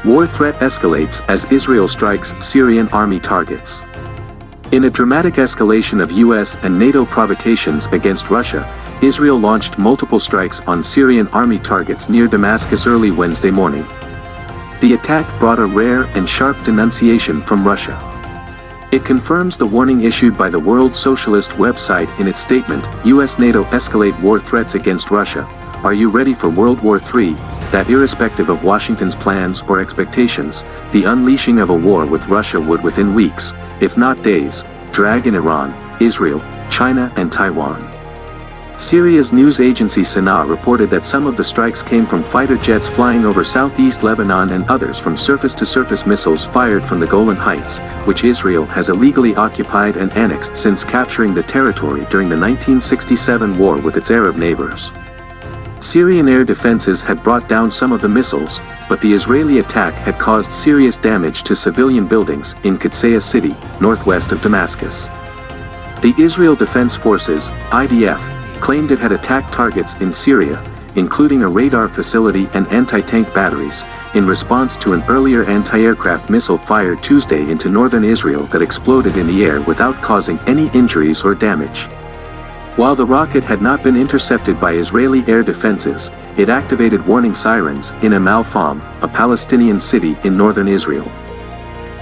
War threat escalates as Israel strikes Syrian army targets. In a dramatic escalation of US and NATO provocations against Russia, Israel launched multiple strikes on Syrian army targets near Damascus early Wednesday morning. The attack brought a rare and sharp denunciation from Russia. It confirms the warning issued by the World Socialist website in its statement, US-NATO escalate war threats against Russia. Are you ready for World War III? That irrespective of Washington's plans or expectations, the unleashing of a war with Russia would within weeks, if not days, drag in Iran, Israel, China and Taiwan. Syria's news agency Sana reported that some of the strikes came from fighter jets flying over southeast Lebanon and others from surface-to-surface missiles fired from the Golan Heights, which Israel has illegally occupied and annexed since capturing the territory during the 1967 war with its Arab neighbors. Syrian air defenses had brought down some of the missiles, but the Israeli attack had caused serious damage to civilian buildings in Qudsiya city, northwest of Damascus. The Israel Defense Forces, IDF, claimed it had attacked targets in Syria, including a radar facility and anti-tank batteries, in response to an earlier anti-aircraft missile fired Tuesday into northern Israel that exploded in the air without causing any injuries or damage. While the rocket had not been intercepted by Israeli air defenses, it activated warning sirens in Amal Fam, a Palestinian city in northern Israel.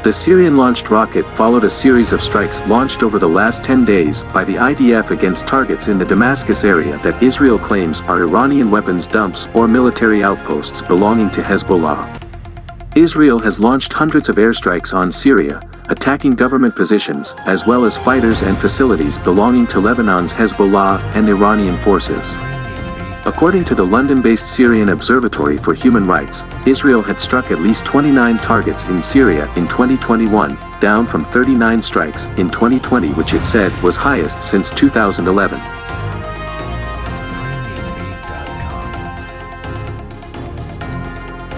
The Syrian-launched rocket followed a series of strikes launched over the last 10 days by the IDF against targets in the Damascus area that Israel claims are Iranian weapons dumps or military outposts belonging to Hezbollah. Israel has launched hundreds of airstrikes on Syria, attacking government positions as well as fighters and facilities belonging to Lebanon's Hezbollah and Iranian forces. According to the London-based Syrian Observatory for Human Rights, Israel had struck at least 29 targets in Syria in 2021, down from 39 strikes in 2020, which it said was highest since 2011.